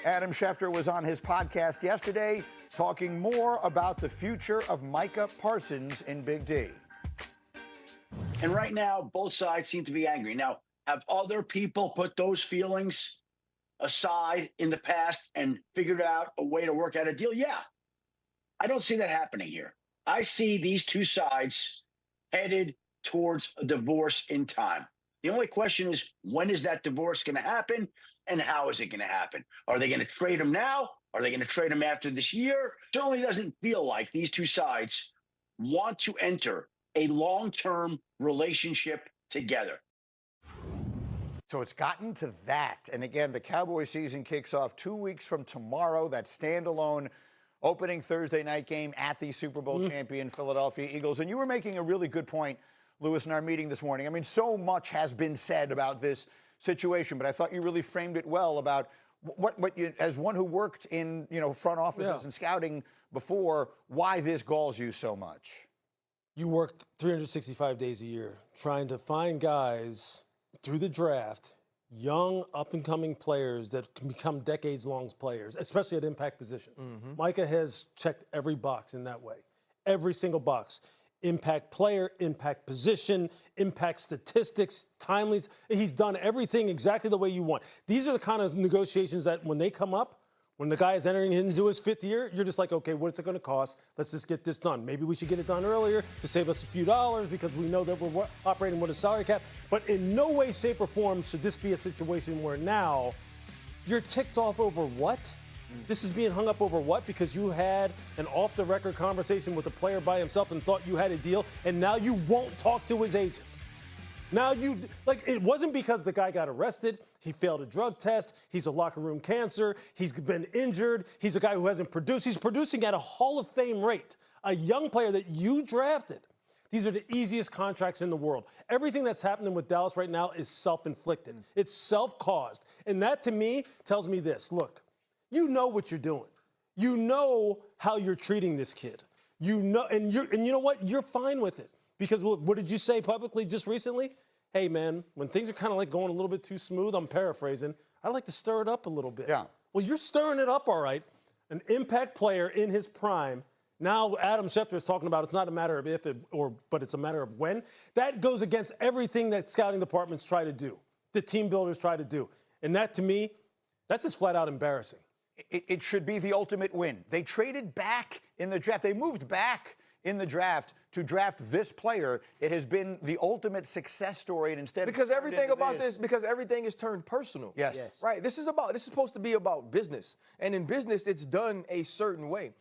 Adam Schefter was on his podcast yesterday talking more about the future of Micah Parsons in Big D. And right now, both sides seem to be angry. Now, have other people put those feelings aside in the past and figured out a way to work out a deal? Yeah. I don't see that happening here. I see these two sides headed towards a divorce in time. The only question is, when is that divorce going to happen and how is it going to happen? Are they going to trade him now? Are they going to trade him after this year? Certainly doesn't feel like these two sides want to enter a long-term relationship together. So it's gotten to that. And again, the Cowboys season kicks off 2 weeks from tomorrow. That standalone opening Thursday night game at the Super Bowl champion Philadelphia Eagles. And you were making a really good point, Lewis, in our meeting this morning. I mean, so much has been said about this situation, but I thought you really framed it well about what you, as one who worked in, front offices and scouting before, why this galls you so much. You work 365 days a year trying to find guys through the draft, young up-and-coming players that can become decades-long players, especially at impact positions. Micah has checked every box in that way, every single box. Impact player, impact position, impact statistics, timelines. He's done everything exactly the way you want. These are the kind of negotiations that when they come up, when the guy is entering into his fifth year, you're just like, okay, what's it going to cost? Let's just get this done. Maybe we should get it done earlier to save us a few dollars because we know that we're operating with a salary cap. But in no way, shape, or form should this be a situation where now you're ticked off over what? This is being hung up over what? Because you had an off-the-record conversation with a player by himself and thought you had a deal, and now you won't talk to his agent. Now it wasn't because the guy got arrested, he failed a drug test, he's a locker room cancer, he's been injured, he's a guy who hasn't produced. He's producing at a Hall of Fame rate. A young player that you drafted. These are the easiest contracts in the world. Everything that's happening with Dallas right now is self-inflicted. It's self-caused. And that, to me, tells me this. Look, you know what you're doing. You know how you're treating this kid. You know, and you know what? You're fine with it. Because what did you say publicly just recently? Hey, man, when things are kind of like going a little bit too smooth, I'm paraphrasing, I like to stir it up a little bit. Yeah. Well, you're stirring it up, all right. An impact player in his prime. Now Adam Schefter is talking about it's not a matter of if, but it's a matter of when. That goes against everything that scouting departments try to do, the team builders try to do. And that, to me, that's just flat out embarrassing. It should be the ultimate win. They traded back in the draft. They moved back in the draft to draft this player. It has been the ultimate success story, and instead because everything about this, because everything is turned personal. Yes. Right. This is supposed to be about business, and in business, it's done a certain way.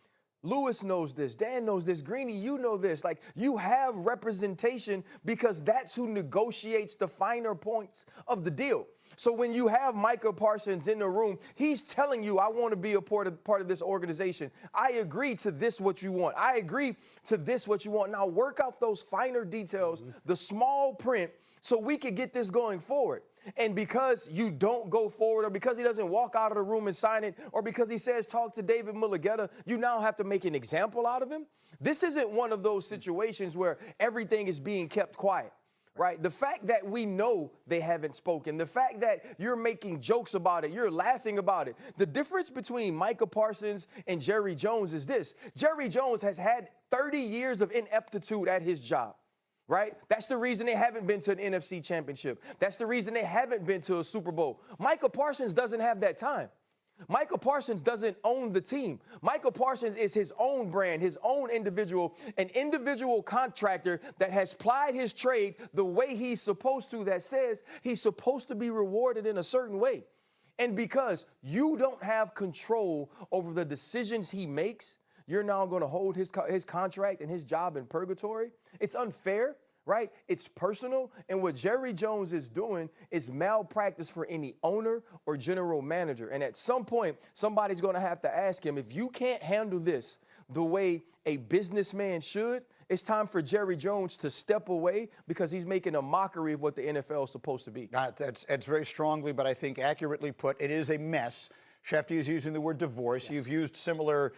Lewis knows this. Dan knows this. Greeny, you know this. Like, you have representation because that's who negotiates the finer points of the deal. So when you have Micah Parsons in the room, he's telling you, I want to be a part of this organization. I agree to this what you want. I agree to this what you want. Now work out those finer details, the small print, so we can get this going forward. And because you don't go forward, or because he doesn't walk out of the room and sign it, or because he says talk to David Mulugeta, you now have to make an example out of him. This isn't one of those situations where everything is being kept quiet. Right? The fact that we know they haven't spoken, the fact that you're making jokes about it, you're laughing about it. The difference between Micah Parsons and Jerry Jones is this. Jerry Jones has had 30 years of ineptitude at his job. Right? That's the reason they haven't been to an NFC championship. That's the reason they haven't been to a Super Bowl. Micah Parsons doesn't have that time. Micah Parsons doesn't own the team. Micah Parsons is his own brand, his own individual, an individual contractor that has plied his trade the way he's supposed to, that says he's supposed to be rewarded in a certain way. And because you don't have control over the decisions he makes, you're now going to hold his contract and his job in purgatory. It's unfair. Right? It's personal. And what Jerry Jones is doing is malpractice for any owner or general manager. And at some point, somebody's going to have to ask him, if you can't handle this the way a businessman should, it's time for Jerry Jones to step away because he's making a mockery of what the NFL is supposed to be. It's very strongly, but I think accurately put, it is a mess. Shefty is using the word divorce. You've used similar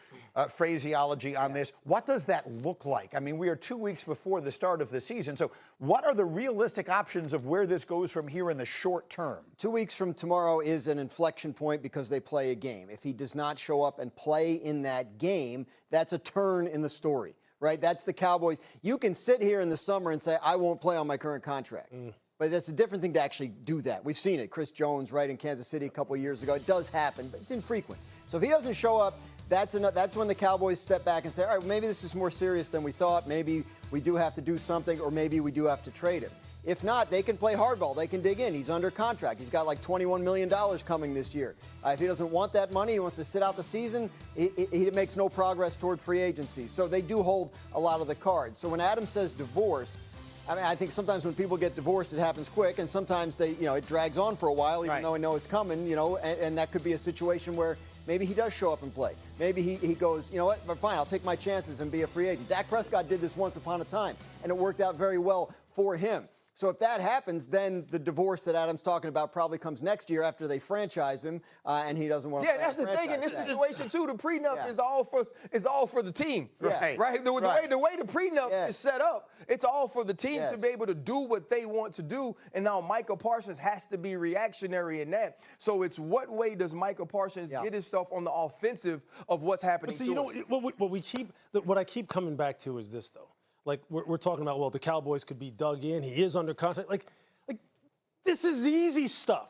phraseology on this. What does that look like? I mean, we are 2 weeks before the start of the season. So what are the realistic options of where this goes from here in the short term? 2 weeks from tomorrow is an inflection point because they play a game. If he does not show up and play in that game, that's a turn in the story, right? That's the Cowboys. You can sit here in the summer and say, I won't play on my current contract. But that's a different thing to actually do that. We've seen it. Chris Jones, right, in Kansas City a couple of years ago. It does happen, but it's infrequent. So if he doesn't show up, that's when the Cowboys step back and say, all right, maybe this is more serious than we thought. Maybe we do have to do something, or maybe we do have to trade him. If not, they can play hardball. They can dig in. He's under contract. He's got like $21 million coming this year. If he doesn't want that money, he wants to sit out the season, he makes no progress toward free agency. So they do hold a lot of the cards. So when Adam says divorce, I mean, I think sometimes when people get divorced, it happens quick, and sometimes it drags on for a while, even though I know it's coming, and that could be a situation where maybe he does show up and play. Maybe he goes, you know what, but fine, I'll take my chances and be a free agent. Dak Prescott did this once upon a time, and it worked out very well for him. So if that happens, then the divorce that Adam's talking about probably comes next year after they franchise him, and he doesn't want to. Yeah, that's the thing in this situation too. The prenup is all for the team, Right? Right. The way the prenup is set up, it's all for the team to be able to do what they want to do. And now Micah Parsons has to be reactionary in that. So it's what way does Micah Parsons get himself on the offensive of what's happening? But see, what I keep coming back to is this though. Like, we're talking about, well, the Cowboys could be dug in. He is under contract. Like this is easy stuff.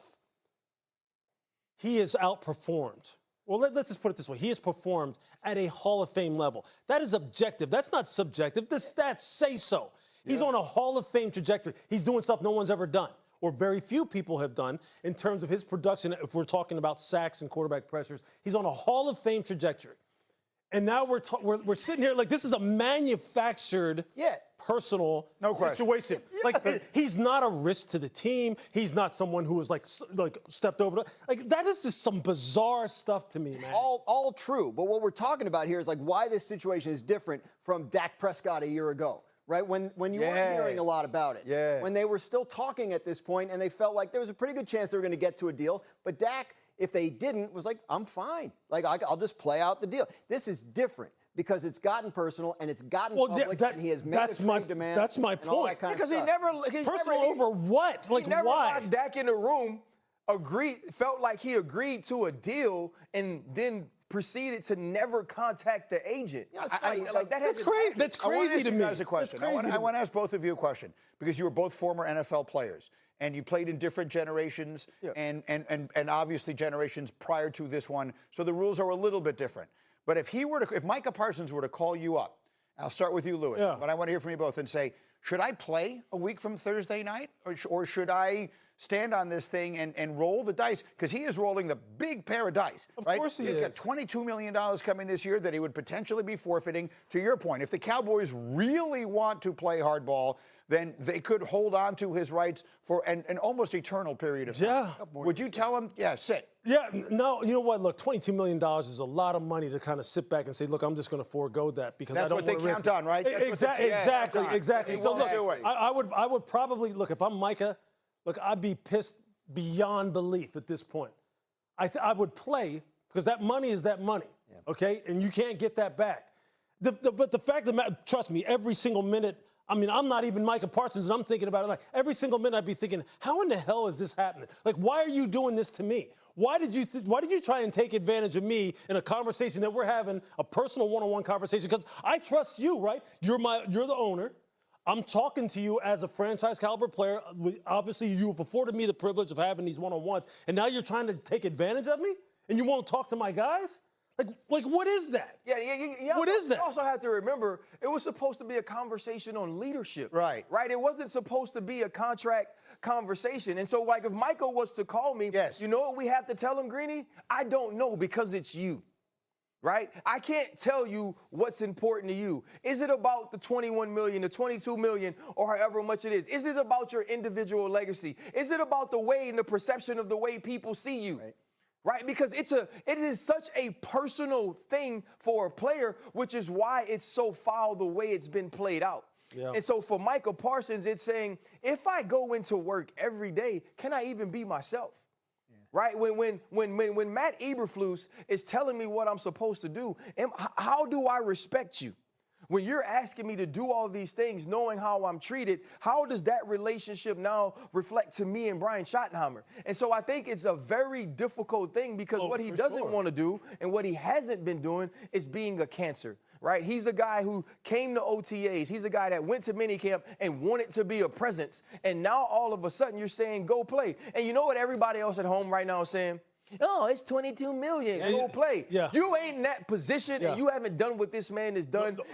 He has outperformed. Well, let's just put it this way. He has performed at a Hall of Fame level. That is objective. That's not subjective. The stats say so. He's on a Hall of Fame trajectory. He's doing stuff no one's ever done, or very few people have done in terms of his production. If we're talking about sacks and quarterback pressures, he's on a Hall of Fame trajectory. And now we're sitting here like this is a manufactured, personal situation. He's not a risk to the team. He's not someone who was like stepped over. Like that is just some bizarre stuff to me, man. All true. But what we're talking about here is like why this situation is different from Dak Prescott a year ago. Right? When you weren't hearing a lot about it. Yeah. When they were still talking at this point and they felt like there was a pretty good chance they were going to get to a deal. But Dak, if they didn't, was like, I'm fine. Like, I'll just play out the deal. This is different because it's gotten personal and it's gotten public and he has made a trade demand. That's my point. Because he personal over what? Like, he never why? locked Dak in the room, felt like he agreed to a deal, and then proceeded to never contact the agent. That's crazy. That's crazy to me. I want to ask you guys a question. I want to ask both of you a question because you were both former NFL players. And you played in different generations and obviously generations prior to this one. So the rules are a little bit different. But if Micah Parsons were to call you up, I'll start with you, Louis, but I want to hear from you both and say, should I play a week from Thursday night or should I stand on this thing and roll the dice? Because he is rolling the big pair of dice, right? Of course he He's is. got $22 million coming this year that he would potentially be forfeiting. To your point, if the Cowboys really want to play hardball, then they could hold on to his rights for an almost eternal period of time. Yeah. Would you tell him, sit? Yeah, no, you know what? Look, $22 million is a lot of money to kind of sit back and say, look, I'm just going to forego that because I don't want to risk That's what they count on, right? Exactly. So look, I would probably, look, if I'm Micah, look, I'd be pissed beyond belief at this point. I would play because that money is that money, okay? And you can't get that back. But the fact of the matter, trust me, every single minute, I mean, I'm not even Micah Parsons, and I'm thinking about it like every single minute I'd be thinking, how in the hell is this happening? Like, why are you doing this to me? Why did you try and take advantage of me in a conversation that we're having, a personal one-on-one conversation? Because I trust you, right? You're the owner. I'm talking to you as a franchise caliber player. Obviously, you have afforded me the privilege of having these one-on-ones, and now you're trying to take advantage of me, and you won't talk to my guys? Like, what is that? Yeah. What is that? You also have to remember, it was supposed to be a conversation on leadership. Right. It wasn't supposed to be a contract conversation. And so, like, if Michael was to call me, you know what we have to tell him, Greeny? I don't know because it's you. Right? I can't tell you what's important to you. Is it about the 21 million, the 22 million, or however much it is? Is it about your individual legacy? Is it about the way and the perception of the way people see you? Right? Because it is such a personal thing for a player, which is why it's so foul the way it's been played out. Yeah. And so for Micah Parsons, it's saying, if I go into work every day, can I even be myself? right? When Matt Eberflus is telling me what I'm supposed to do, how do I respect you? When you're asking me to do all these things, knowing how I'm treated, how does that relationship now reflect to me and Brian Schottenheimer? And so I think it's a very difficult thing because what he doesn't want to do and what he hasn't been doing is being a cancer, right? He's a guy who came to OTAs. He's a guy that went to minicamp and wanted to be a presence. And now all of a sudden you're saying, go play. And you know what everybody else at home right now is saying? Oh, it's $22 million. Go play. Yeah. You ain't in that position and you haven't done what this man has done